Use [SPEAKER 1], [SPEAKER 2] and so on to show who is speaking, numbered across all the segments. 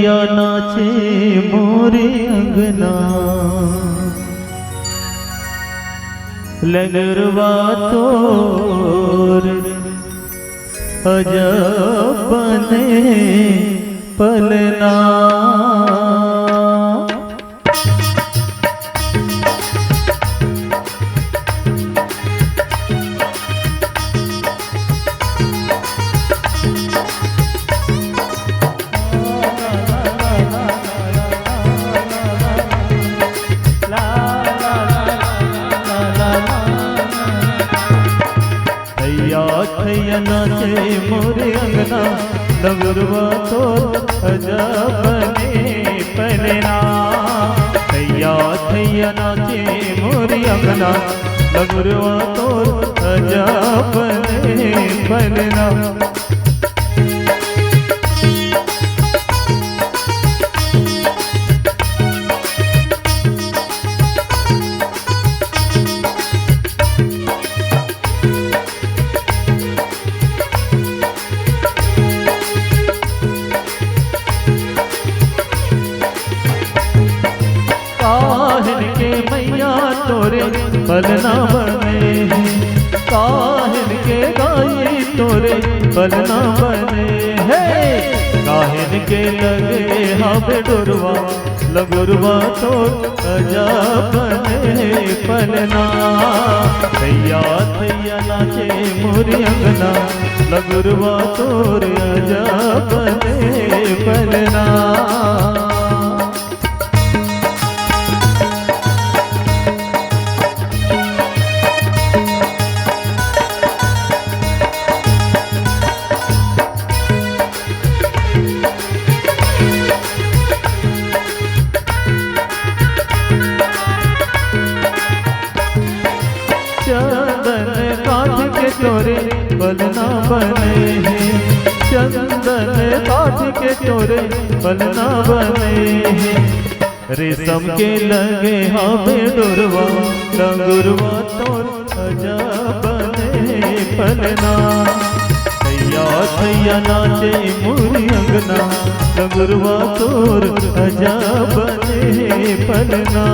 [SPEAKER 1] थैया नाचे मोरे अंगना लगरवा तोर अजब बने पलना। थैया नाचे मोरे अंगना लगरवा तोर अजब बने पलना। थैया नाचे मोरे अंगना लगरवा तोर अजब बने पलना। काहिन के मैया तोरे पलना बने हैं, काहिन के गाई तोरे पलना बने हैं। काहिन के लगे हमें डुरवा लगुरवा तो अजब बने पलना। थैया नाचे मोरे अंगना लगुरवा तोर अजब बने पलना। चंदन काठ के तोरे पलना बने हैं, चंदन काठ के तोरे पलना बने हैं। रेशम के लगे हमें डुरवा लगुरवा तोर अजब बने पलना। थैया नाचे मोरे अंगना लगुरवा तोर अजब बने पलना।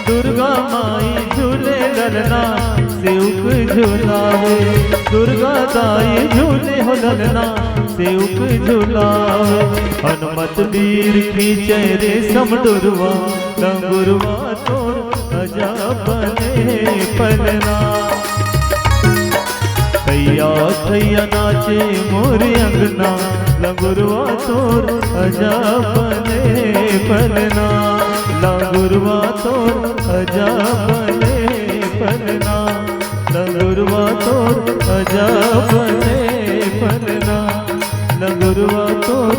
[SPEAKER 1] दुर्गा माई झूले ललना सेवक झूलावे, दुर्गा दाई झूले हो ललना सेवक झूलावे। हनुमत वीर खींचे रेशम डुरवा लगुरवा तोर अजब बने पलना। थैया नाचे मोरे अंगना लगुरवा तोर अजब बने पलना। लगुरवा तोर अजब बने पलना, लगुरवा तोर अजब बने पलना, लगुरवा तोर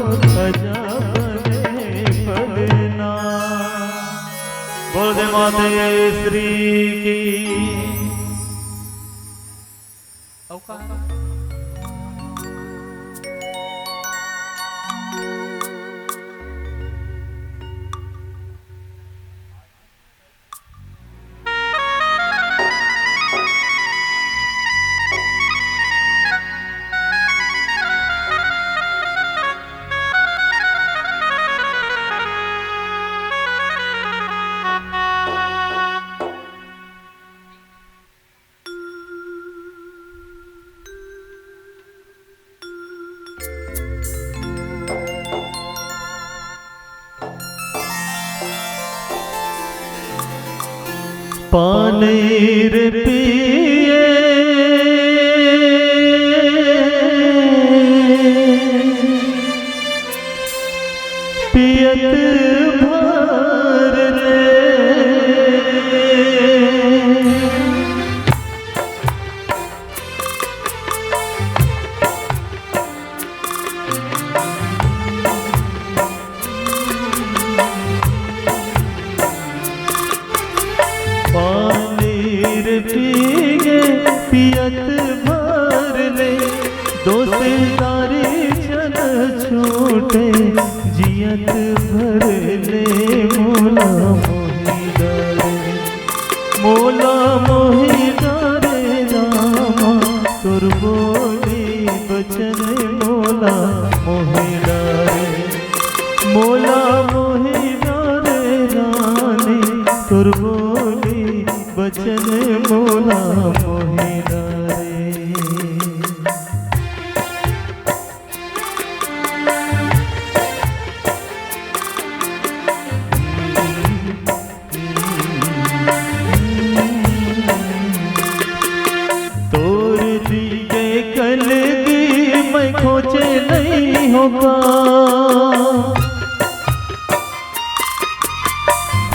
[SPEAKER 1] अजब बने पलना। बोल दे माते श्री की। पानीर पिए पियत भर ले पानीर पिए तारी छन छूटे जियत भर ले मोला मोहि डरे मोला मोहि डरे रामा तोर बोली बचन मोला मोहि डरे मोला मोहि डरे रानी तोर बोली बचन मोला मोहि डरे। तोर दिए कलगी मैं खोजे नहीं होगा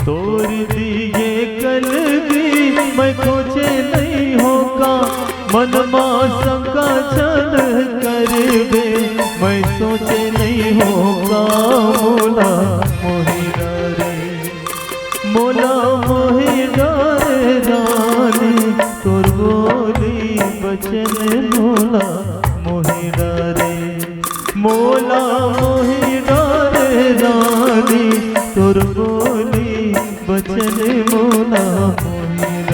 [SPEAKER 1] तोर दिए कलगी मैं खोजे नहीं होगा मन शंका छल करबे मैं सोचे नहीं होगा मोला मोहि डरे मोला मोहि डरे रानी तोर बोली बचन मोला मोहि डरे मोला मोहि डरे रानी तोर बोली बचन मोला मोहि डरे।